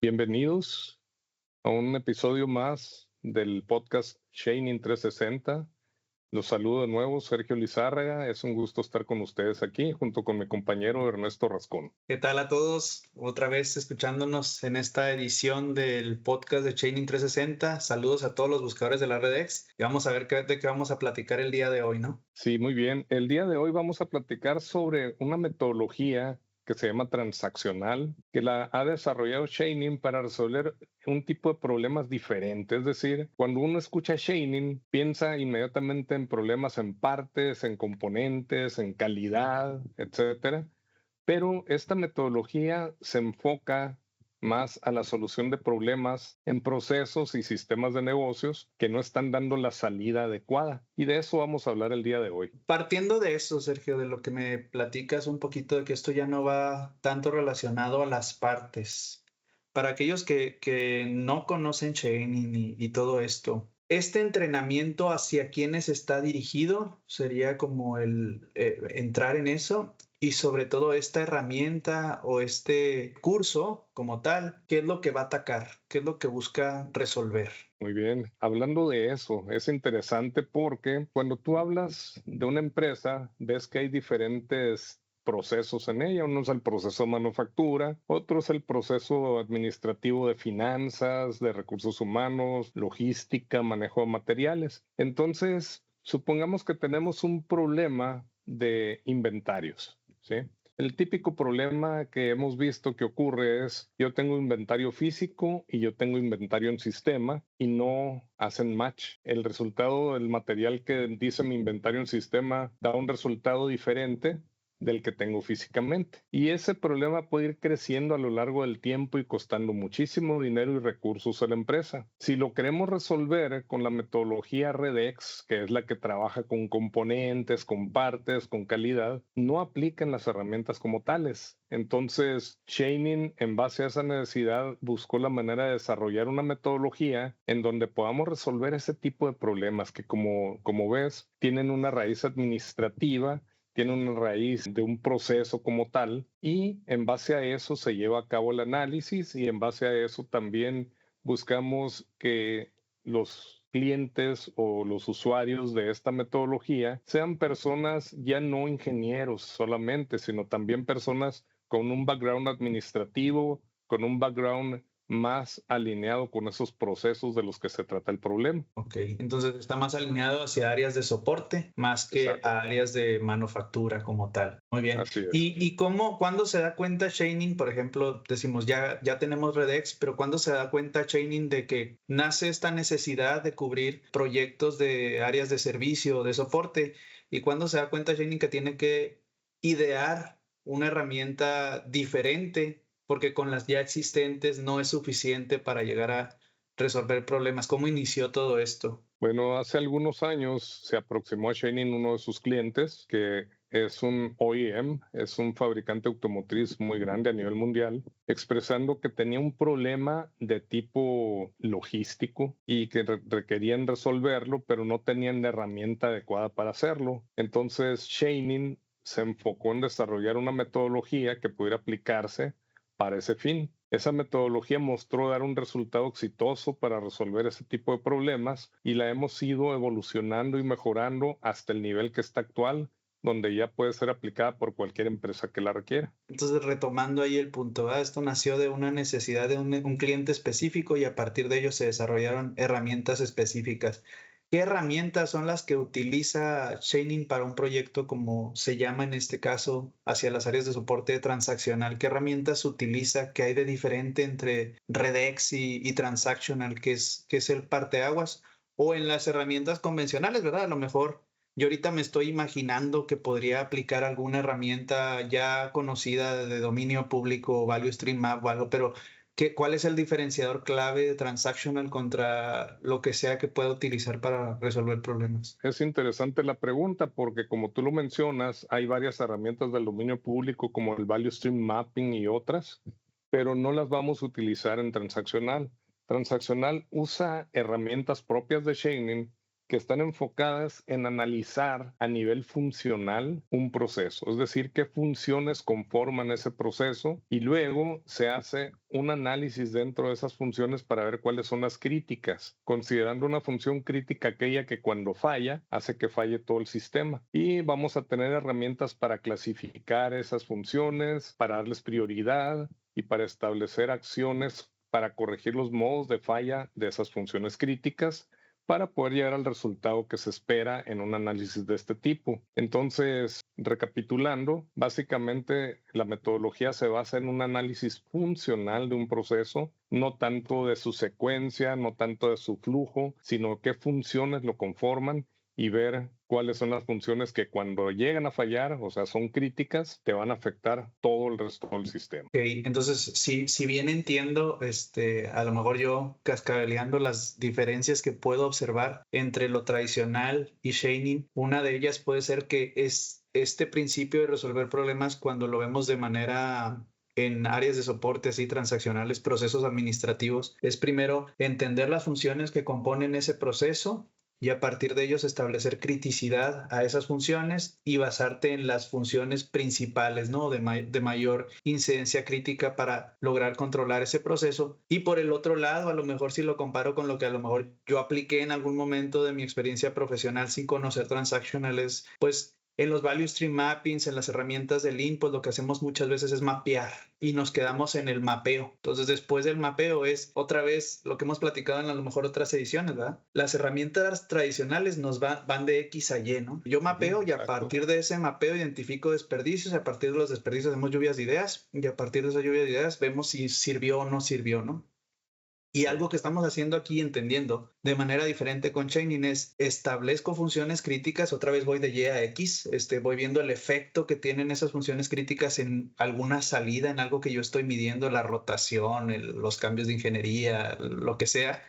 Bienvenidos a un episodio más del podcast Shining 360. Los saludo de nuevo, Sergio Lizárraga. Es un gusto estar con ustedes aquí junto con mi compañero Ernesto Rascón. ¿Qué tal a todos? Otra vez escuchándonos en esta edición del podcast de Chaining 360. Saludos a todos los buscadores de la Redex y vamos a ver de qué vamos a platicar el día de hoy, ¿no? Sí, muy bien. El día de hoy vamos a platicar sobre una metodología que se llama transaccional, que la ha desarrollado Shining para resolver un tipo de problemas diferentes. Es decir, cuando uno escucha Shining, piensa inmediatamente en problemas en partes, en componentes, en calidad, etcétera. Pero esta metodología se enfoca más a la solución de problemas en procesos y sistemas de negocios que no están dando la salida adecuada. Y de eso vamos a hablar el día de hoy. Partiendo de eso, Sergio, de lo que me platicas un poquito de que esto ya no va tanto relacionado a las partes. Para aquellos que no conocen Chaining y todo esto, este entrenamiento hacia quienes está dirigido sería como el entrar en eso y sobre todo esta herramienta o este curso como tal, ¿qué es lo que va a atacar? ¿Qué es lo que busca resolver? Muy bien, hablando de eso, es interesante porque cuando tú hablas de una empresa, ves que hay diferentes procesos en ella. Uno es el proceso de manufactura, otro es el proceso administrativo de finanzas, de recursos humanos, logística, manejo de materiales. Entonces, supongamos que tenemos un problema de inventarios, ¿sí? El típico problema que hemos visto que ocurre es, yo tengo inventario físico y yo tengo inventario en sistema y no hacen match. El resultado del material que dice mi inventario en sistema da un resultado diferente del que tengo físicamente. Y ese problema puede ir creciendo a lo largo del tiempo y costando muchísimo dinero y recursos a la empresa. Si lo queremos resolver con la metodología Redex, que es la que trabaja con componentes, con partes, con calidad, no aplican las herramientas como tales. Entonces, Shining, en base a esa necesidad, buscó la manera de desarrollar una metodología en donde podamos resolver ese tipo de problemas que, como ves, tienen una raíz administrativa, tiene una raíz de un proceso como tal y en base a eso se lleva a cabo el análisis y en base a eso también buscamos que los clientes o los usuarios de esta metodología sean personas ya no ingenieros solamente, sino también personas con un background administrativo, con un background más alineado con esos procesos de los que se trata el problema. Ok, entonces está más alineado hacia áreas de soporte más que Exacto. a áreas de manufactura como tal. Muy bien. Así es. ¿Y cuándo se da cuenta Shining, por ejemplo, decimos ya tenemos Redex, pero cuándo se da cuenta Shining de que nace esta necesidad de cubrir proyectos de áreas de servicio o de soporte? ¿Y cuándo se da cuenta Shining que tiene que idear una herramienta diferente porque con las ya existentes no es suficiente para llegar a resolver problemas? ¿Cómo inició todo esto? Bueno, hace algunos años se aproximó a Shining uno de sus clientes, que es un OEM, es un fabricante automotriz muy grande a nivel mundial, expresando que tenía un problema de tipo logístico y que requerían resolverlo, pero no tenían la herramienta adecuada para hacerlo. Entonces, Shining se enfocó en desarrollar una metodología que pudiera aplicarse para ese fin. Esa metodología mostró dar un resultado exitoso para resolver ese tipo de problemas y la hemos ido evolucionando y mejorando hasta el nivel que está actual, donde ya puede ser aplicada por cualquier empresa que la requiera. Entonces, retomando ahí el punto, ¿verdad? Esto nació de una necesidad de un cliente específico y a partir de ello se desarrollaron herramientas específicas. ¿Qué herramientas son las que utiliza Shining para un proyecto como se llama en este caso hacia las áreas de soporte transaccional? ¿Qué herramientas utiliza? ¿Qué hay de diferente entre Redex y Transactional, que es el parteaguas? O en las herramientas convencionales, ¿verdad? A lo mejor yo ahorita me estoy imaginando que podría aplicar alguna herramienta ya conocida de dominio público, Value Stream Map o algo, pero ¿cuál es el diferenciador clave de Transactional contra lo que sea que pueda utilizar para resolver problemas? Es interesante la pregunta porque como tú lo mencionas, hay varias herramientas del dominio público como el Value Stream Mapping y otras, pero no las vamos a utilizar en transaccional. Transaccional usa herramientas propias de Shining que están enfocadas en analizar a nivel funcional un proceso, es decir, qué funciones conforman ese proceso y luego se hace un análisis dentro de esas funciones para ver cuáles son las críticas, considerando una función crítica aquella que cuando falla hace que falle todo el sistema. Y vamos a tener herramientas para clasificar esas funciones, para darles prioridad y para establecer acciones para corregir los modos de falla de esas funciones críticas para poder llegar al resultado que se espera en un análisis de este tipo. Entonces, recapitulando, básicamente la metodología se basa en un análisis funcional de un proceso, no tanto de su secuencia, no tanto de su flujo, sino qué funciones lo conforman y ver cuáles son las funciones que cuando llegan a fallar, o sea, son críticas, te van a afectar todo el resto del sistema. Okay, entonces, si bien entiendo, a lo mejor yo cascabeleando las diferencias que puedo observar entre lo tradicional y Chaining, una de ellas puede ser que es este principio de resolver problemas cuando lo vemos de manera en áreas de soporte así transaccionales, procesos administrativos, es primero entender las funciones que componen ese proceso y a partir de ellos establecer criticidad a esas funciones y basarte en las funciones principales, ¿no? De mayor incidencia crítica para lograr controlar ese proceso. Y por el otro lado, a lo mejor si lo comparo con lo que a lo mejor yo apliqué en algún momento de mi experiencia profesional sin conocer transaccionales, pues en los value stream mappings, en las herramientas de Lean, pues lo que hacemos muchas veces es mapear y nos quedamos en el mapeo. Entonces, después del mapeo es otra vez lo que hemos platicado en a lo mejor otras ediciones, ¿verdad? Las herramientas tradicionales nos van de X a Y, ¿no? Yo mapeo y a partir de ese mapeo identifico desperdicios, a partir de los desperdicios hacemos lluvias de ideas y a partir de esa lluvia de ideas vemos si sirvió o no sirvió, ¿no? Y algo que estamos haciendo aquí, entendiendo de manera diferente con Chaining, es establezco funciones críticas, otra vez voy de Y a X, voy viendo el efecto que tienen esas funciones críticas en alguna salida, en algo que yo estoy midiendo, la rotación, los cambios de ingeniería, lo que sea.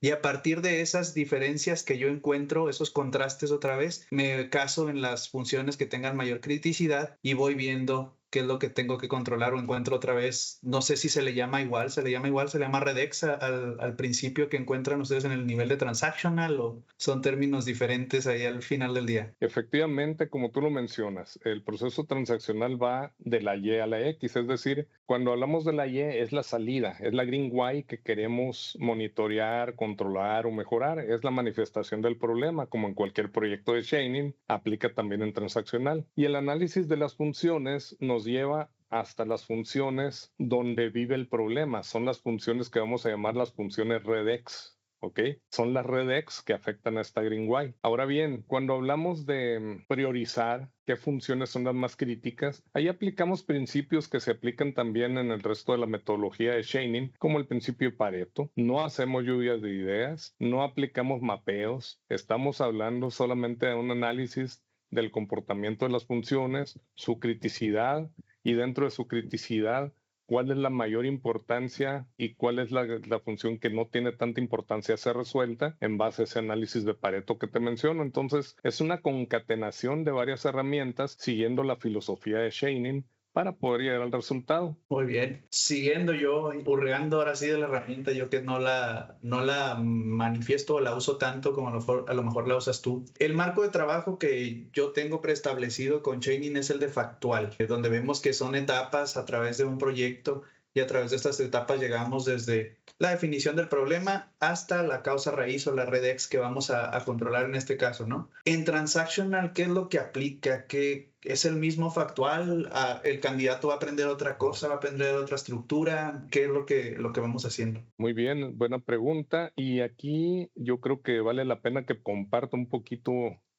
Y a partir de esas diferencias que yo encuentro, esos contrastes otra vez, me caso en las funciones que tengan mayor criticidad y voy viendo qué es lo que tengo que controlar o encuentro otra vez. No sé si se le llama igual, se le llama Redex al principio que encuentran ustedes en el nivel de transactional o son términos diferentes ahí al final del día. Efectivamente, como tú lo mencionas, el proceso transaccional va de la Y a la X, es decir, cuando hablamos de la Y es la salida, es la green Y que queremos monitorear, controlar o mejorar, es la manifestación del problema, como en cualquier proyecto de Chaining, aplica también en transaccional. Y el análisis de las funciones nos lleva hasta las funciones donde vive el problema. Son las funciones que vamos a llamar las funciones Redex. ¿Ok? Son las Redex que afectan a esta green Y. Ahora bien, cuando hablamos de priorizar qué funciones son las más críticas, ahí aplicamos principios que se aplican también en el resto de la metodología de Chaining, como el principio de Pareto. No hacemos lluvias de ideas, no aplicamos mapeos, estamos hablando solamente de un análisis del comportamiento de las funciones, su criticidad y dentro de su criticidad, cuál es la mayor importancia y cuál es la función que no tiene tanta importancia ser resuelta en base a ese análisis de Pareto que te menciono. Entonces, es una concatenación de varias herramientas siguiendo la filosofía de Chaining para poder llegar al resultado. Muy bien. Siguiendo yo, hurreando ahora sí de la herramienta, yo que no la manifiesto o la uso tanto como a lo mejor la usas tú. El marco de trabajo que yo tengo preestablecido con Chaining es el de Factual, donde vemos que son etapas a través de un proyecto y a través de estas etapas llegamos desde la definición del problema hasta la causa raíz o la Redex que vamos a controlar en este caso, ¿no? En Transactional, ¿qué es lo que aplica? ¿Qué es el mismo Factual? ¿El candidato va a aprender otra cosa? ¿Va a aprender otra estructura? ¿Qué es lo que vamos haciendo? Muy bien, buena pregunta. Y aquí yo creo que vale la pena que comparta un poquito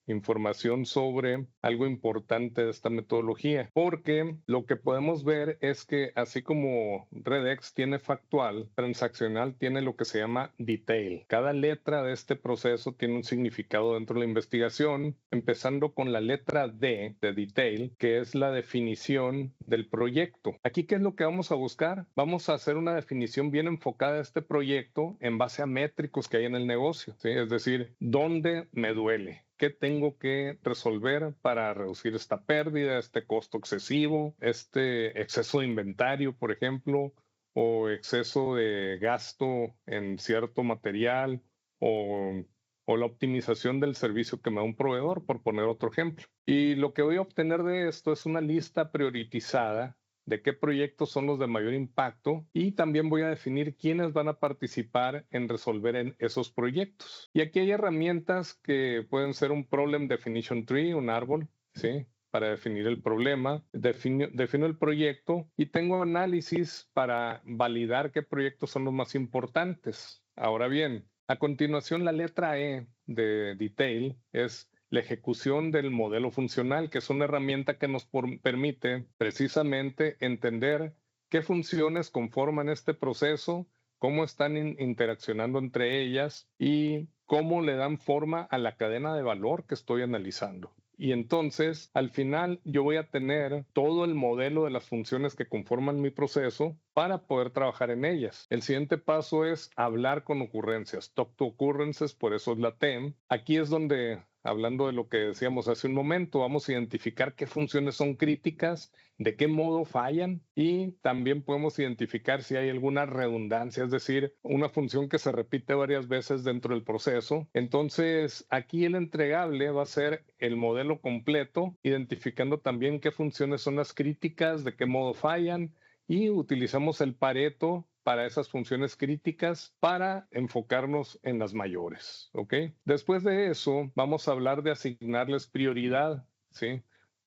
información sobre algo importante de esta metodología, porque lo que podemos ver es que así como Redex tiene factual, transaccional tiene lo que se llama detail. Cada letra de este proceso tiene un significado dentro de la investigación, empezando con la letra D de detail, que es la definición del proyecto. Aquí, ¿qué es lo que vamos a buscar? Vamos a hacer una definición bien enfocada a este proyecto en base a métricos que hay en el negocio, ¿sí? Es decir, ¿dónde me duele? ¿Qué tengo que resolver para reducir esta pérdida, este costo excesivo, este exceso de inventario, por ejemplo, o exceso de gasto en cierto material o o la optimización del servicio que me da un proveedor, por poner otro ejemplo. Y lo que voy a obtener de esto es una lista priorizada de qué proyectos son los de mayor impacto y también voy a definir quiénes van a participar en resolver en esos proyectos. Y aquí hay herramientas que pueden ser un Problem Definition Tree, un árbol, ¿sí? Para definir el problema, defino el proyecto y tengo análisis para validar qué proyectos son los más importantes. Ahora bien, a continuación la letra E de Detail es la ejecución del modelo funcional, que es una herramienta que nos permite precisamente entender qué funciones conforman este proceso, cómo están interaccionando entre ellas y cómo le dan forma a la cadena de valor que estoy analizando. Y entonces, al final, yo voy a tener todo el modelo de las funciones que conforman mi proceso para poder trabajar en ellas. El siguiente paso es hablar con ocurrencias. Talk to occurrences, por eso es la TEM. Aquí es donde, hablando de lo que decíamos hace un momento, vamos a identificar qué funciones son críticas, de qué modo fallan y también podemos identificar si hay alguna redundancia, es decir, una función que se repite varias veces dentro del proceso. Entonces, aquí el entregable va a ser el modelo completo, identificando también qué funciones son las críticas, de qué modo fallan y utilizamos el Pareto para esas funciones críticas para enfocarnos en las mayores, ¿ok? Después de eso, vamos a hablar de asignarles prioridad, ¿sí?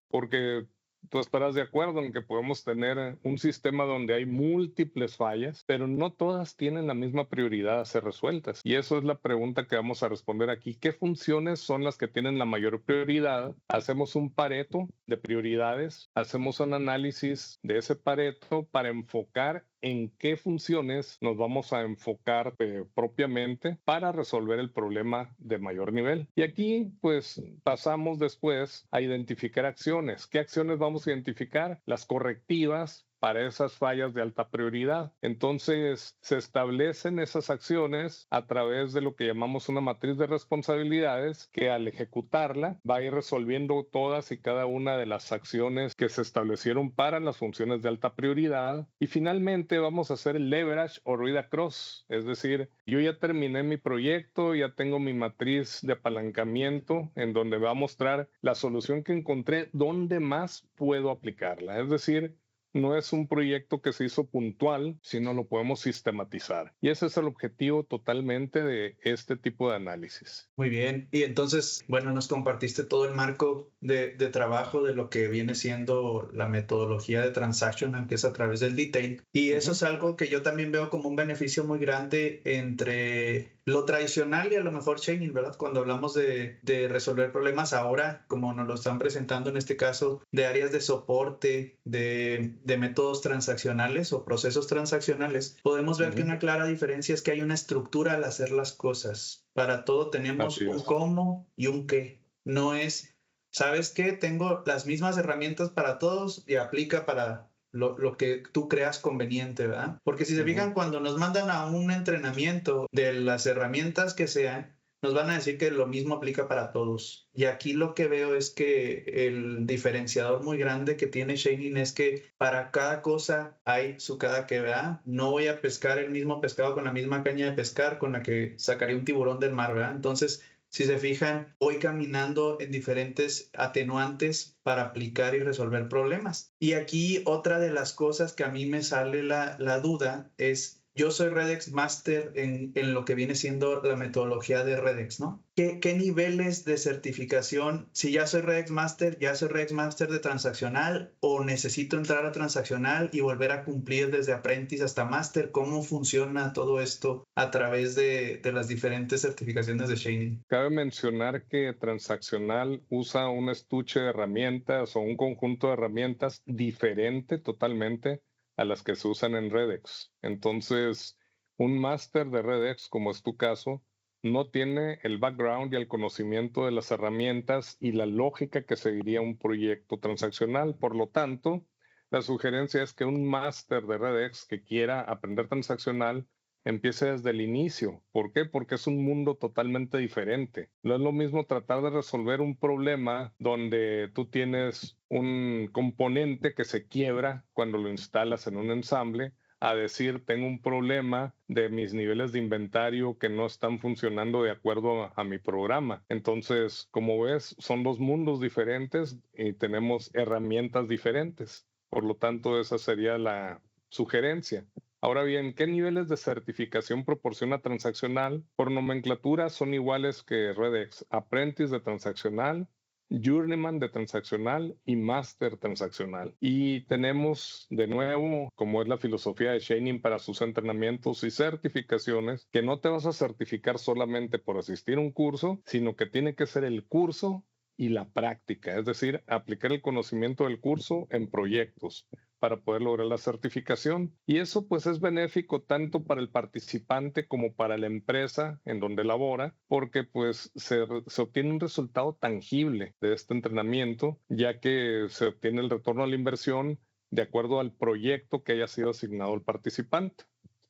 Porque tú estarás de acuerdo en que podemos tener un sistema donde hay múltiples fallas, pero no todas tienen la misma prioridad a ser resueltas. Y eso es la pregunta que vamos a responder aquí. ¿Qué funciones son las que tienen la mayor prioridad? Hacemos un Pareto de prioridades, hacemos un análisis de ese Pareto para enfocar en qué funciones nos vamos a enfocar propiamente para resolver el problema de mayor nivel. Y aquí pues pasamos después a identificar acciones. ¿Qué acciones vamos a identificar? Las correctivas para esas fallas de alta prioridad. Entonces, se establecen esas acciones a través de lo que llamamos una matriz de responsabilidades que al ejecutarla va a ir resolviendo todas y cada una de las acciones que se establecieron para las funciones de alta prioridad. Y finalmente vamos a hacer el leverage o read across, es decir, yo ya terminé mi proyecto, ya tengo mi matriz de apalancamiento en donde va a mostrar la solución que encontré, dónde más puedo aplicarla. Es decir, no es un proyecto que se hizo puntual, sino lo podemos sistematizar. Y ese es el objetivo totalmente de este tipo de análisis. Muy bien. Y entonces, bueno, nos compartiste todo el marco de trabajo de lo que viene siendo la metodología de Transactional, que es a través del detail. Y eso es algo que yo también veo como un beneficio muy grande entre lo tradicional y a lo mejor chaining, ¿verdad? Cuando hablamos de resolver problemas ahora, como nos lo están presentando en este caso, de áreas de soporte, de métodos transaccionales o procesos transaccionales, podemos ver que una clara diferencia es que hay una estructura al hacer las cosas. Para todo tenemos un cómo y un qué. No es, ¿sabes qué? Tengo las mismas herramientas para todos y aplica para lo que tú creas conveniente, ¿verdad? Porque si se fijan, cuando nos mandan a un entrenamiento de las herramientas que sean, nos van a decir que lo mismo aplica para todos. Y aquí lo que veo es que el diferenciador muy grande que tiene Chaining es que para cada cosa hay su cada que, ¿verdad? No voy a pescar el mismo pescado con la misma caña de pescar con la que sacaría un tiburón del mar, ¿verdad? Entonces, si se fijan, voy caminando en diferentes atenuantes para aplicar y resolver problemas. Y aquí otra de las cosas que a mí me sale la duda es, yo soy Redex Master en lo que viene siendo la metodología de Redex, ¿no? ¿Qué niveles de certificación? Si ya soy Redex Master de transaccional o necesito entrar a transaccional y volver a cumplir desde apprentice hasta master. ¿Cómo funciona todo esto a través de las diferentes certificaciones de Chaining? Cabe mencionar que transaccional usa un estuche de herramientas o un conjunto de herramientas diferente totalmente a las que se usan en Redex. Entonces, un máster de Redex, como es tu caso, no tiene el background y el conocimiento de las herramientas y la lógica que seguiría un proyecto transaccional. Por lo tanto, la sugerencia es que un máster de Redex que quiera aprender transaccional empiece desde el inicio. ¿Por qué? Porque es un mundo totalmente diferente. No es lo mismo tratar de resolver un problema donde tú tienes un componente que se quiebra cuando lo instalas en un ensamble a decir, tengo un problema de mis niveles de inventario que no están funcionando de acuerdo a mi programa. Entonces, como ves, son dos mundos diferentes y tenemos herramientas diferentes. Por lo tanto, esa sería la sugerencia. Ahora bien, ¿qué niveles de certificación proporciona Transaccional? Por nomenclatura son iguales que Redex: Apprentice de Transaccional, Journeyman de Transaccional y Master Transaccional. Y tenemos de nuevo, como es la filosofía de Shining para sus entrenamientos y certificaciones, que no te vas a certificar solamente por asistir a un curso, sino que tiene que ser el curso y la práctica, es decir, aplicar el conocimiento del curso en proyectos para poder lograr la certificación. Y eso pues es benéfico tanto para el participante como para la empresa en donde labora, porque pues se obtiene un resultado tangible de este entrenamiento, ya que se obtiene el retorno a la inversión de acuerdo al proyecto que haya sido asignado al participante.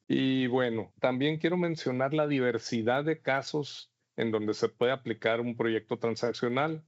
Y bueno, también quiero mencionar la diversidad de casos en donde se puede aplicar un proyecto transaccional.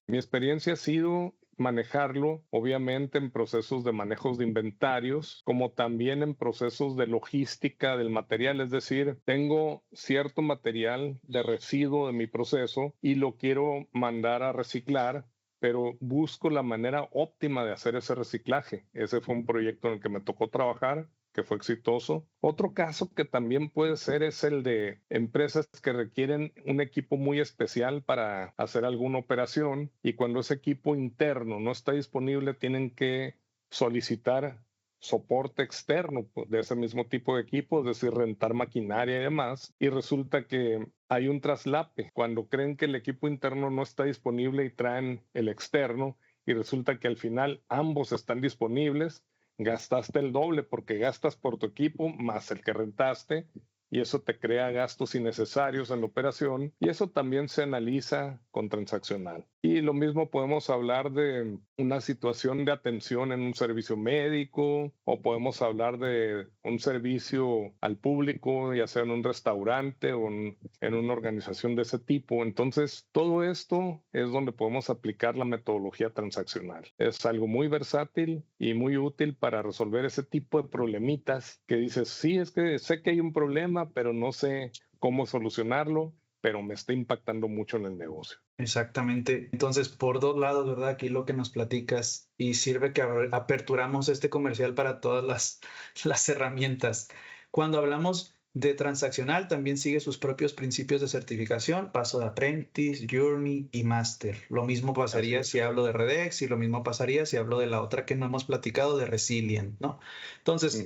Mi experiencia ha sido manejarlo, obviamente, en procesos de manejos de inventarios, como también en procesos de logística del material. Es decir, tengo cierto material de residuo de mi proceso y lo quiero mandar a reciclar, pero busco la manera óptima de hacer ese reciclaje. Ese fue un proyecto en el que me tocó trabajar, que fue exitoso. Otro caso que también puede ser es el de empresas que requieren un equipo muy especial para hacer alguna operación, y cuando ese equipo interno no está disponible, tienen que solicitar soporte externo de ese mismo tipo de equipo, es decir, rentar maquinaria y demás, y resulta que hay un traslape cuando creen que el equipo interno no está disponible y traen el externo, y resulta que al final ambos están disponibles. Gastaste el doble porque gastas por tu equipo más el que rentaste, y eso te crea gastos innecesarios en la operación, y eso también se analiza con Transaccional. Y lo mismo podemos hablar de una situación de atención en un servicio médico, o podemos hablar de un servicio al público, ya sea en un restaurante o en una organización de ese tipo. Entonces, todo esto es donde podemos aplicar la metodología transaccional. Es algo muy versátil y muy útil para resolver ese tipo de problemitas que dices, sí, es que sé que hay un problema, pero no sé cómo solucionarlo, pero me está impactando mucho en el negocio. Exactamente. Entonces, por dos lados, ¿verdad? Aquí lo que nos platicas, y sirve que aperturamos este comercial para todas las herramientas. Cuando hablamos de transaccional, también sigue sus propios principios de certificación: paso de Apprentice, Journey y Master. Lo mismo pasaría si hablo de Redex, y lo mismo pasaría si hablo de la otra que no hemos platicado, de Resilient, ¿no? Entonces,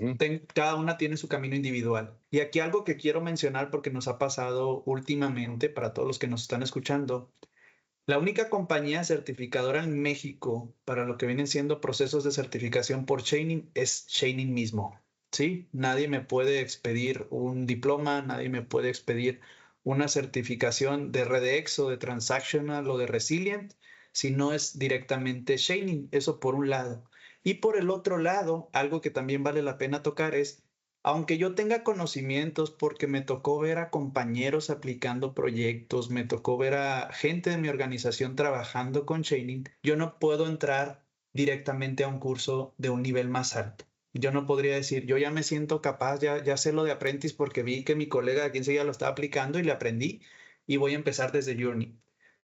cada una tiene su camino individual. Y aquí algo que quiero mencionar, porque nos ha pasado últimamente, para todos los que nos están escuchando: la única compañía certificadora en México para lo que vienen siendo procesos de certificación por Shining es Shining mismo, ¿sí? Nadie me puede expedir un diploma, nadie me puede expedir una certificación de Redex o de Transactional o de Resilient si no es directamente Shining. Eso por un lado. Y por el otro lado, algo que también vale la pena tocar es, aunque yo tenga conocimientos, porque me tocó ver a compañeros aplicando proyectos, me tocó ver a gente de mi organización trabajando con Shining, yo no puedo entrar directamente a un curso de un nivel más alto. Yo no podría decir, yo ya me siento capaz, ya sé lo de Apprentice porque vi que mi colega aquí enseguida lo estaba aplicando y le aprendí, y voy a empezar desde Journey.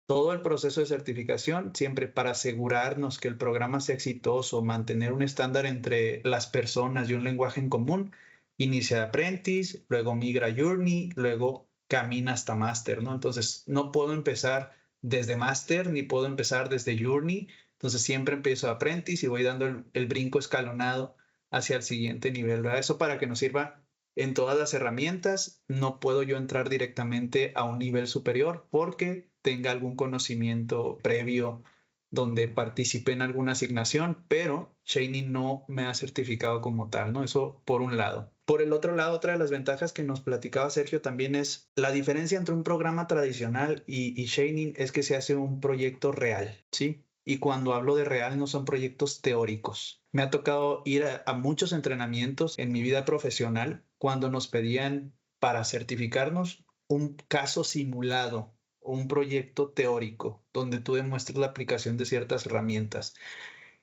Todo el proceso de certificación, siempre para asegurarnos que el programa sea exitoso, mantener un estándar entre las personas y un lenguaje en común, inicia de Apprentice, luego migra a Journey, luego camina hasta Master, ¿no? Entonces, no puedo empezar desde Master ni puedo empezar desde Journey. Entonces, siempre empiezo a Apprentice y voy dando el brinco escalonado hacia el siguiente nivel, ¿verdad? Eso para que nos sirva en todas las herramientas. No puedo yo entrar directamente a un nivel superior porque tenga algún conocimiento previo donde participé en alguna asignación, pero Shining no me ha certificado como tal, ¿no? Eso por un lado. Por el otro lado, otra de las ventajas que nos platicaba Sergio también es la diferencia entre un programa tradicional y Shining es que se hace un proyecto real, ¿sí? Y cuando hablo de real, no son proyectos teóricos. Me ha tocado ir a muchos entrenamientos en mi vida profesional cuando nos pedían para certificarnos un caso simulado, un proyecto teórico donde tú demuestres la aplicación de ciertas herramientas.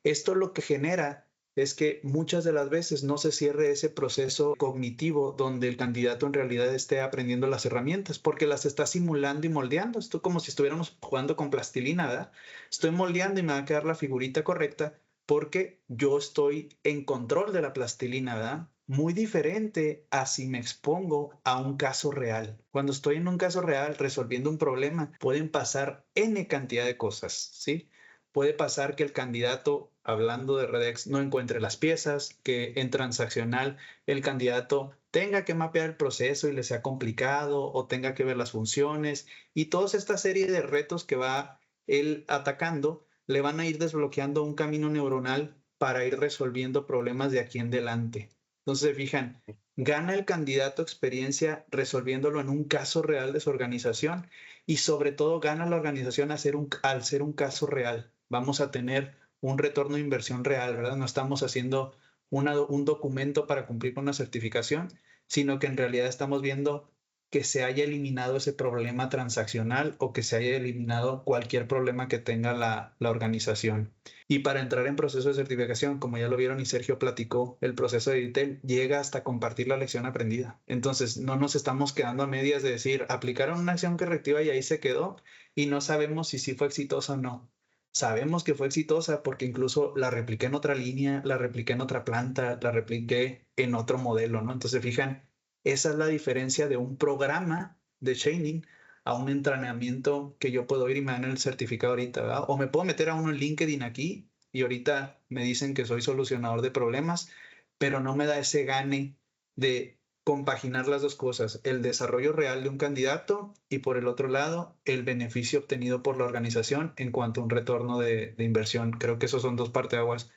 Esto lo que genera es que muchas de las veces no se cierre ese proceso cognitivo donde el candidato en realidad esté aprendiendo las herramientas, porque las está simulando y moldeando. Esto como si estuviéramos jugando con plastilina, ¿verdad? Estoy moldeando y me va a quedar la figurita correcta porque yo estoy en control de la plastilina, ¿verdad? Muy diferente a si me expongo a un caso real. Cuando estoy en un caso real resolviendo un problema, pueden pasar N cantidad de cosas, ¿sí? Puede pasar que el candidato, hablando de Redex, no encuentre las piezas, que en transaccional el candidato tenga que mapear el proceso y le sea complicado o tenga que ver las funciones y toda esta serie de retos que va él atacando le van a ir desbloqueando un camino neuronal para ir resolviendo problemas de aquí en adelante. Entonces, se fijan, gana el candidato experiencia resolviéndolo en un caso real de su organización y sobre todo gana la organización al ser un caso real. Vamos a tener un retorno de inversión real, ¿verdad? No estamos haciendo un documento para cumplir con una certificación, sino que en realidad estamos viendo que se haya eliminado ese problema transaccional o que se haya eliminado cualquier problema que tenga la organización. Y para entrar en proceso de certificación, como ya lo vieron y Sergio platicó, el proceso de Detail llega hasta compartir la lección aprendida. Entonces, no nos estamos quedando a medias de decir, aplicaron una acción correctiva y ahí se quedó y no sabemos si sí fue exitosa o no. Sabemos que fue exitosa porque incluso la repliqué en otra línea, la repliqué en otra planta, la repliqué en otro modelo, ¿no? Entonces, fijan, esa es la diferencia de un programa de chaining a un entrenamiento que yo puedo ir y me dan el certificado ahorita, ¿verdad? O me puedo meter a uno en LinkedIn aquí y ahorita me dicen que soy solucionador de problemas, pero no me da ese gane de compaginar las dos cosas, el desarrollo real de un candidato y por el otro lado, el beneficio obtenido por la organización en cuanto a un retorno de inversión. Creo que esos son dos parteaguas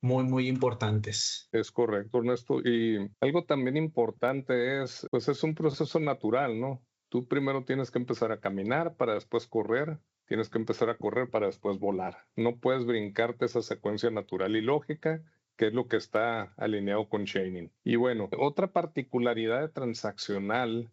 muy, muy importantes. Es correcto, Ernesto. Y algo también importante es, pues es un proceso natural, ¿no? Tú primero tienes que empezar a caminar para después correr, tienes que empezar a correr para después volar. No puedes brincarte esa secuencia natural y lógica, que es lo que está alineado con chaining. Y bueno, otra particularidad de transaccional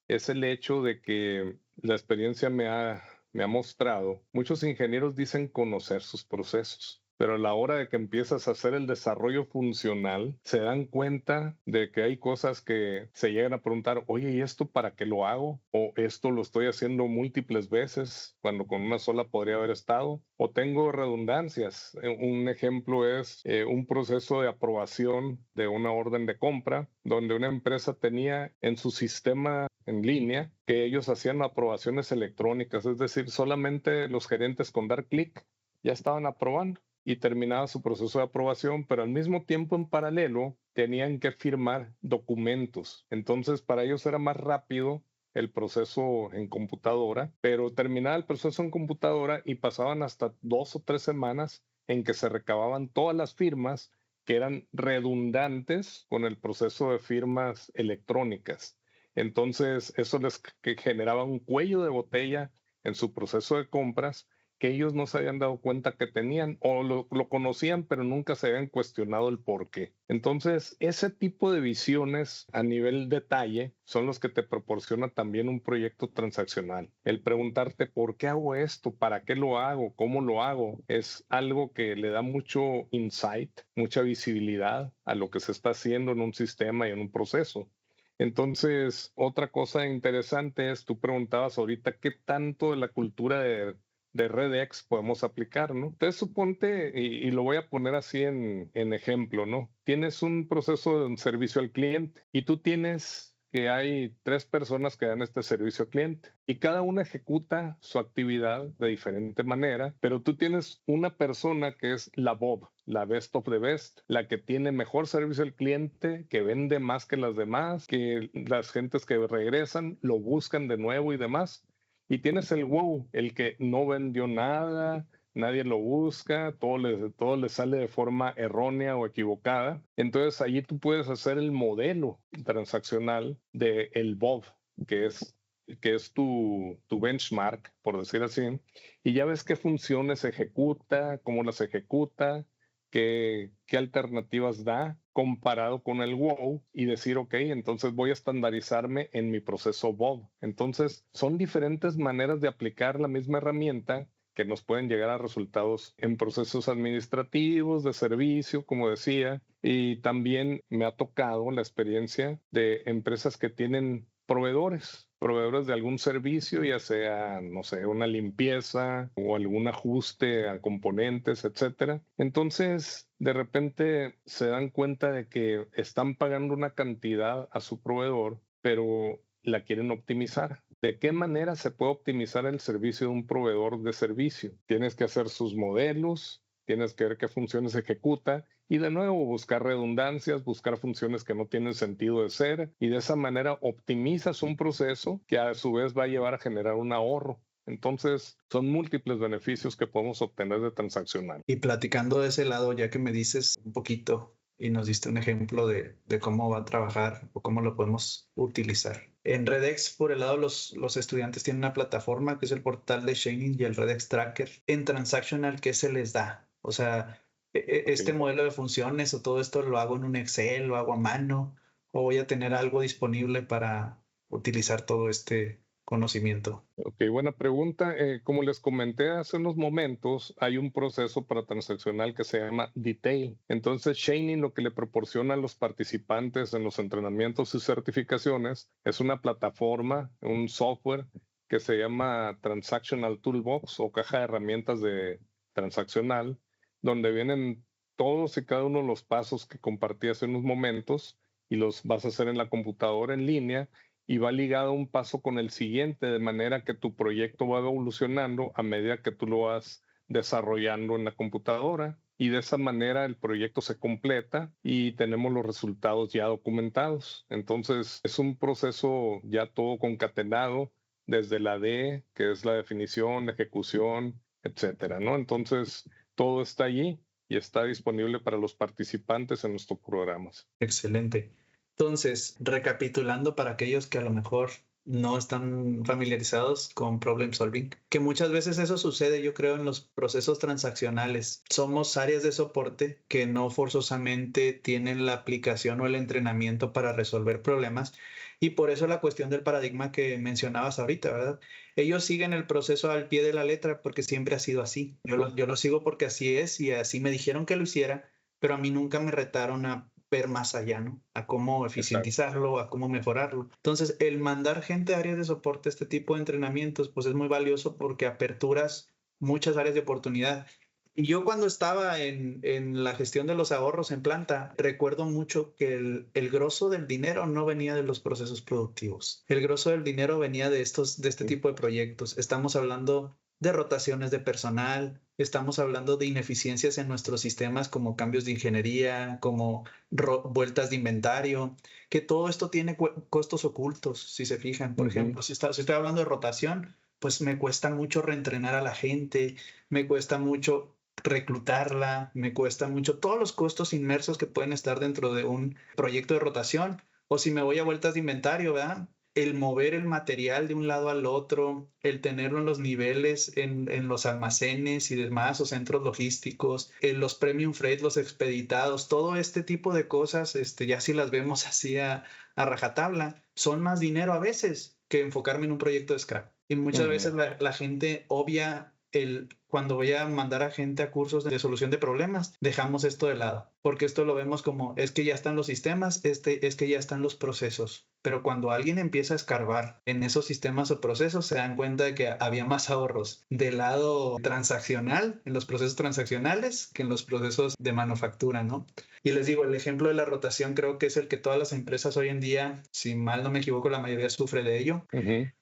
es el hecho de que la experiencia me ha mostrado, muchos ingenieros dicen conocer sus procesos, pero a la hora de que empiezas a hacer el desarrollo funcional, se dan cuenta de que hay cosas que se llegan a preguntar, oye, ¿y esto para qué lo hago? ¿O esto lo estoy haciendo múltiples veces cuando con una sola podría haber estado? ¿O tengo redundancias? Un ejemplo es un proceso de aprobación de una orden de compra, donde una empresa tenía en su sistema en línea que ellos hacían aprobaciones electrónicas, es decir, solamente los gerentes con dar clic ya estaban aprobando y terminaba su proceso de aprobación, pero al mismo tiempo en paralelo tenían que firmar documentos. Entonces para ellos era más rápido el proceso en computadora, pero terminaba el proceso en computadora y pasaban hasta 2 o 3 semanas en que se recababan todas las firmas que eran redundantes con el proceso de firmas electrónicas. Entonces eso les generaba un cuello de botella en su proceso de compras que ellos no se habían dado cuenta que tenían o lo conocían, pero nunca se habían cuestionado el por qué. Entonces, ese tipo de visiones a nivel detalle son los que te proporciona también un proyecto transaccional. El preguntarte por qué hago esto, para qué lo hago, cómo lo hago, es algo que le da mucho insight, mucha visibilidad a lo que se está haciendo en un sistema y en un proceso. Entonces, otra cosa interesante es, tú preguntabas ahorita qué tanto de la cultura de Redex podemos aplicar, ¿no? Entonces suponte, y lo voy a poner así en ejemplo, ¿no? Tienes un proceso de servicio al cliente y tú tienes que hay 3 personas que dan este servicio al cliente y cada una ejecuta su actividad de diferente manera, pero tú tienes una persona que es la Bob, la best of the best, la que tiene mejor servicio al cliente, que vende más que las demás, que las gentes que regresan lo buscan de nuevo y demás. Y tienes el wow, el que no vendió nada, nadie lo busca, todo le sale de forma errónea o equivocada. Entonces allí tú puedes hacer el modelo transaccional de el BOV, que es tu benchmark, por decir así, y ya ves qué funciones ejecuta, cómo las ejecuta, qué alternativas da comparado con el WOW y decir, ok, entonces voy a estandarizarme en mi proceso BOW. Entonces, son diferentes maneras de aplicar la misma herramienta que nos pueden llegar a resultados en procesos administrativos, de servicio, como decía, y también me ha tocado la experiencia de empresas que tienen proveedores de algún servicio, ya sea, no sé, una limpieza o algún ajuste a componentes, etcétera. Entonces, de repente se dan cuenta de que están pagando una cantidad a su proveedor, pero la quieren optimizar. ¿De qué manera se puede optimizar el servicio de un proveedor de servicio? Tienes que hacer sus modelos, tienes que ver qué funciones ejecuta y de nuevo buscar redundancias, buscar funciones que no tienen sentido de ser y de esa manera optimizas un proceso que a su vez va a llevar a generar un ahorro. Entonces, son múltiples beneficios que podemos obtener de transaccional. Y platicando de ese lado, ya que me dices un poquito y nos diste un ejemplo de cómo va a trabajar o cómo lo podemos utilizar. En Redex, por el lado, los estudiantes tienen una plataforma que es el portal de Shining y el Redex Tracker. En Transactional, ¿qué se les da? O sea, este modelo de funciones o todo esto lo hago en un Excel, lo hago a mano, o voy a tener algo disponible para utilizar todo este conocimiento. Ok, buena pregunta. Como les comenté hace unos momentos, hay un proceso para transaccional que se llama Detail. Entonces, Shining lo que le proporciona a los participantes en los entrenamientos y certificaciones es una plataforma, un software que se llama Transactional Toolbox o caja de herramientas de transaccional, donde vienen todos y cada uno de los pasos que compartí hace unos momentos y los vas a hacer en la computadora en línea y va ligado un paso con el siguiente, de manera que tu proyecto va evolucionando a medida que tú lo vas desarrollando en la computadora y de esa manera el proyecto se completa y tenemos los resultados ya documentados. Entonces es un proceso ya todo concatenado desde la D, que es la definición, ejecución, etcétera, ¿no? Entonces todo está allí y está disponible para los participantes en nuestros programas. Excelente. Entonces, recapitulando para aquellos que a lo mejor no están familiarizados con problem solving, que muchas veces eso sucede, yo creo, en los procesos transaccionales. Somos áreas de soporte que no forzosamente tienen la aplicación o el entrenamiento para resolver problemas. Y por eso la cuestión del paradigma que mencionabas ahorita, ¿verdad? Ellos siguen el proceso al pie de la letra porque siempre ha sido así. Yo lo sigo porque así es y así me dijeron que lo hiciera, pero a mí nunca me retaron a ver más allá, ¿no? A cómo eficientizarlo, a cómo mejorarlo. Entonces, el mandar gente a áreas de soporte, este tipo de entrenamientos, pues es muy valioso porque aperturas muchas áreas de oportunidad. Y yo cuando estaba en la gestión de los ahorros en planta, recuerdo mucho que el grosso del dinero no venía de los procesos productivos. El grosso del dinero venía de este tipo de proyectos. Estamos hablando de rotaciones de personal, estamos hablando de ineficiencias en nuestros sistemas como cambios de ingeniería, como vueltas de inventario, que todo esto tiene costos ocultos, si se fijan. Por ejemplo, si estoy hablando de rotación, pues me cuesta mucho reentrenar a la gente, me cuesta mucho reclutarla, me cuesta mucho todos los costos inmersos que pueden estar dentro de un proyecto de rotación. O si me voy a vueltas de inventario, ¿verdad? El mover el material de un lado al otro, el tenerlo en los niveles, en los almacenes y demás, o centros logísticos, los premium freight, los expeditados, todo este tipo de cosas, ya si las vemos así a rajatabla, son más dinero a veces que enfocarme en un proyecto de scrap. Y muchas veces la gente obvia cuando voy a mandar a gente a cursos de solución de problemas, dejamos esto de lado, porque esto lo vemos como, es que ya están los sistemas, es que ya están los procesos. Pero cuando alguien empieza a escarbar en esos sistemas o procesos, se dan cuenta de que había más ahorros del lado transaccional, en los procesos transaccionales, que en los procesos de manufactura, ¿no? Y les digo, el ejemplo de la rotación creo que es el que todas las empresas hoy en día, si mal no me equivoco, la mayoría sufre de ello.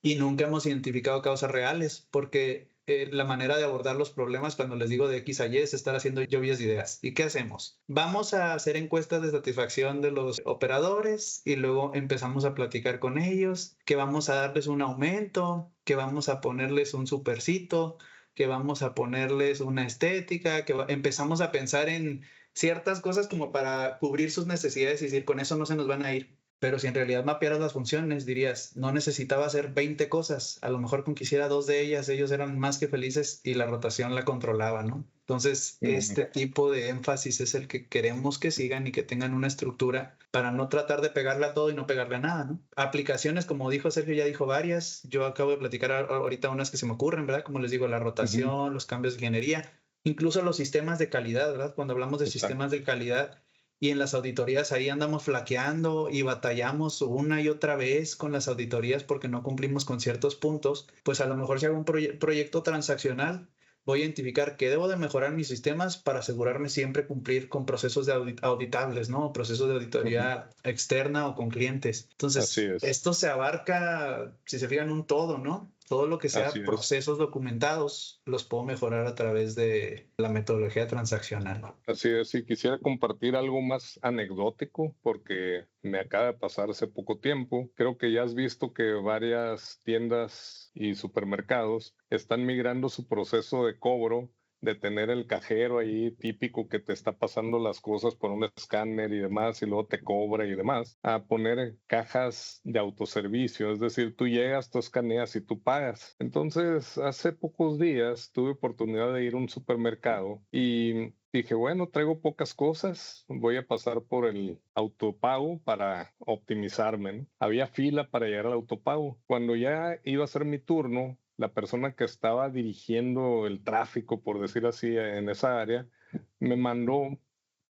Y nunca hemos identificado causas reales, porque la manera de abordar los problemas cuando les digo de X a Y es estar haciendo lluvias de ideas. ¿Y qué hacemos? Vamos a hacer encuestas de satisfacción de los operadores y luego empezamos a platicar con ellos, que vamos a darles un aumento, que vamos a ponerles un supercito, que vamos a ponerles una estética, que empezamos a pensar en ciertas cosas como para cubrir sus necesidades y decir, con eso no se nos van a ir. Pero si en realidad mapearas las funciones, dirías, no necesitaba hacer 20 cosas. A lo mejor con que hiciera 2 de ellas, ellos eran más que felices y la rotación la controlaba, ¿no? Entonces, este tipo de énfasis es el que queremos que sigan y que tengan una estructura para no tratar de pegarle a todo y no pegarle a nada, ¿no? Aplicaciones, como dijo Sergio, ya dijo varias. Yo acabo de platicar ahorita unas que se me ocurren, ¿verdad? Como les digo, la rotación, los cambios de ingeniería, incluso los sistemas de calidad, ¿verdad? Cuando hablamos de sistemas de calidad, y en las auditorías ahí andamos flaqueando y batallamos una y otra vez con las auditorías porque no cumplimos con ciertos puntos, pues a lo mejor si hago un proyecto transaccional, voy a identificar qué debo de mejorar mis sistemas para asegurarme siempre cumplir con procesos de auditables, ¿no? Procesos de auditoría externa o con clientes. Entonces, esto se abarca, si se fijan, un todo, ¿no? Todo lo que sea procesos documentados los puedo mejorar a través de la metodología transaccional. Así es, y quisiera compartir algo más anecdótico porque me acaba de pasar hace poco tiempo. Creo que ya has visto que varias tiendas y supermercados están migrando su proceso de cobro, de tener el cajero ahí típico que te está pasando las cosas por un escáner y demás y luego te cobra y demás, a poner cajas de autoservicio, es decir, tú llegas, tú escaneas y tú pagas. Entonces, hace pocos días tuve oportunidad de ir a un supermercado y dije, bueno, traigo pocas cosas, voy a pasar por el autopago para optimizarme, ¿no? Había fila para llegar al autopago. Cuando ya iba a ser mi turno, la persona que estaba dirigiendo el tráfico, por decir así, en esa área, me mandó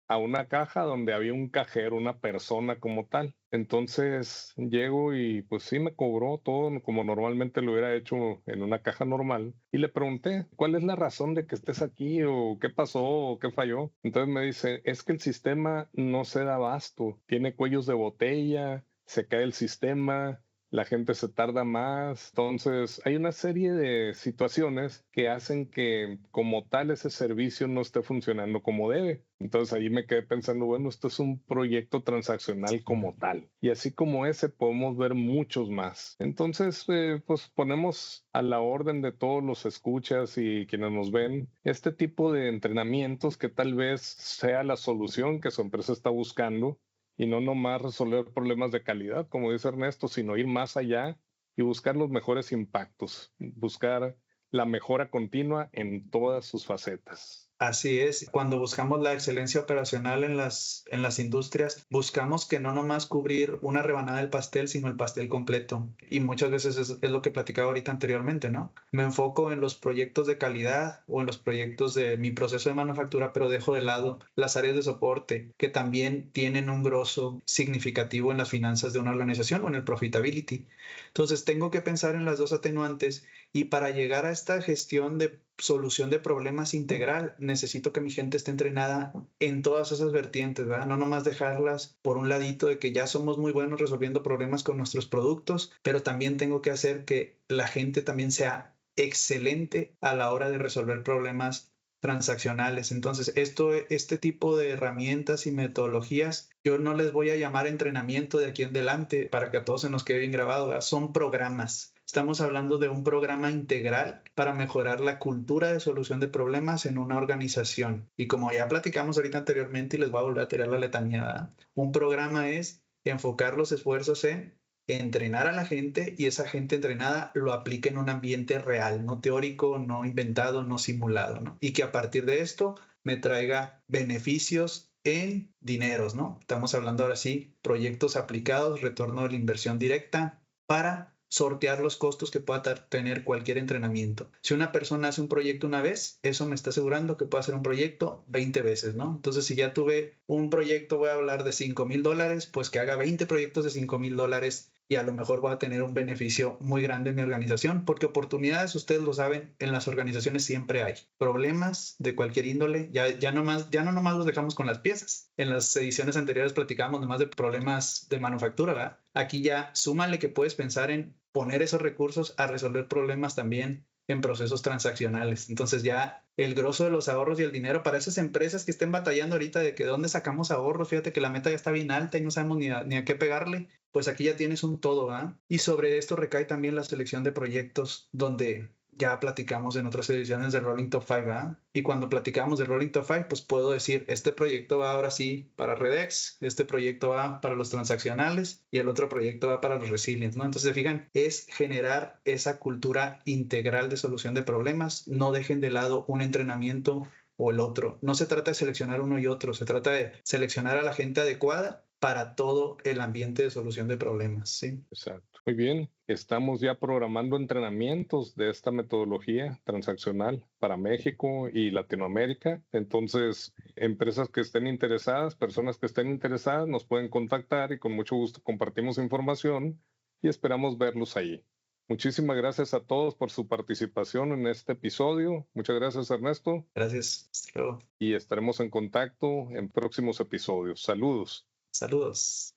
a una caja donde había un cajero, una persona como tal. Entonces llego y pues sí me cobró todo como normalmente lo hubiera hecho en una caja normal. Y le pregunté, ¿cuál es la razón de que estés aquí o qué pasó o qué falló? Entonces me dice, es que el sistema no se da abasto, tiene cuellos de botella, se cae el sistema, la gente se tarda más. Entonces, hay una serie de situaciones que hacen que como tal ese servicio no esté funcionando como debe. Entonces ahí me quedé pensando, bueno, esto es un proyecto transaccional como tal. Y así como ese podemos ver muchos más. Entonces, pues ponemos a la orden de todos los escuchas y quienes nos ven este tipo de entrenamientos que tal vez sea la solución que su empresa está buscando y no nomás resolver problemas de calidad, como dice Ernesto, sino ir más allá y buscar los mejores impactos, buscar la mejora continua en todas sus facetas. Así es, cuando buscamos la excelencia operacional en las industrias, buscamos que no nomás cubrir una rebanada del pastel, sino el pastel completo. Y muchas veces es lo que platicaba ahorita anteriormente, ¿no? Me enfoco en los proyectos de calidad o en los proyectos de mi proceso de manufactura, pero dejo de lado las áreas de soporte, que también tienen un grosso significativo en las finanzas de una organización o en el profitability. Entonces, tengo que pensar en las dos atenuantes y para llegar a esta gestión de solución de problemas integral, necesito que mi gente esté entrenada en todas esas vertientes, ¿verdad? No nomás dejarlas por un ladito de que ya somos muy buenos resolviendo problemas con nuestros productos, pero también tengo que hacer que la gente también sea excelente a la hora de resolver problemas transaccionales. Entonces, este tipo de herramientas y metodologías, yo no les voy a llamar entrenamiento de aquí en adelante para que a todos se nos quede bien grabado, ¿verdad? Son programas. Estamos hablando de un programa integral para mejorar la cultura de solución de problemas en una organización. Y como ya platicamos ahorita anteriormente y les voy a volver a tirar la letanía, ¿verdad? Un programa es enfocar los esfuerzos en entrenar a la gente y esa gente entrenada lo aplique en un ambiente real, no teórico, no inventado, no simulado, ¿no? Y que a partir de esto me traiga beneficios en dineros, ¿no? Estamos hablando ahora sí, proyectos aplicados, retorno de la inversión directa para sortear los costos que pueda tener cualquier entrenamiento. Si una persona hace un proyecto una vez, eso me está asegurando que puede hacer un proyecto 20 veces, ¿no? Entonces, si ya tuve un proyecto, voy a hablar de $5,000, pues que haga 20 proyectos de $5,000 y a lo mejor voy a tener un beneficio muy grande en mi organización, porque oportunidades, ustedes lo saben, en las organizaciones siempre hay. Problemas de cualquier índole, ya no nomás los dejamos con las piezas. En las ediciones anteriores platicábamos nomás de problemas de manufactura, ¿verdad? Aquí ya súmale que puedes pensar en poner esos recursos a resolver problemas también en procesos transaccionales. Entonces ya el grosso de los ahorros y el dinero para esas empresas que estén batallando ahorita de que de dónde sacamos ahorros, fíjate que la meta ya está bien alta y no sabemos ni a qué pegarle, pues aquí ya tienes un todo, ¿verdad? Y sobre esto recae también la selección de proyectos donde ya platicamos en otras ediciones del Rolling Top 5, ¿verdad? Y cuando platicamos del Rolling Top 5, pues puedo decir, este proyecto va ahora sí para Redex, este proyecto va para los transaccionales y el otro proyecto va para los resilience, ¿no? Entonces, fijan, es generar esa cultura integral de solución de problemas. No dejen de lado un entrenamiento o el otro. No se trata de seleccionar uno y otro, se trata de seleccionar a la gente adecuada para todo el ambiente de solución de problemas, ¿sí? Exacto. Muy bien. Estamos ya programando entrenamientos de esta metodología transaccional para México y Latinoamérica. Entonces, empresas que estén interesadas, personas que estén interesadas, nos pueden contactar y con mucho gusto compartimos información y esperamos verlos ahí. Muchísimas gracias a todos por su participación en este episodio. Muchas gracias, Ernesto. Gracias. Hasta luego. Y estaremos en contacto en próximos episodios. Saludos. Saludos.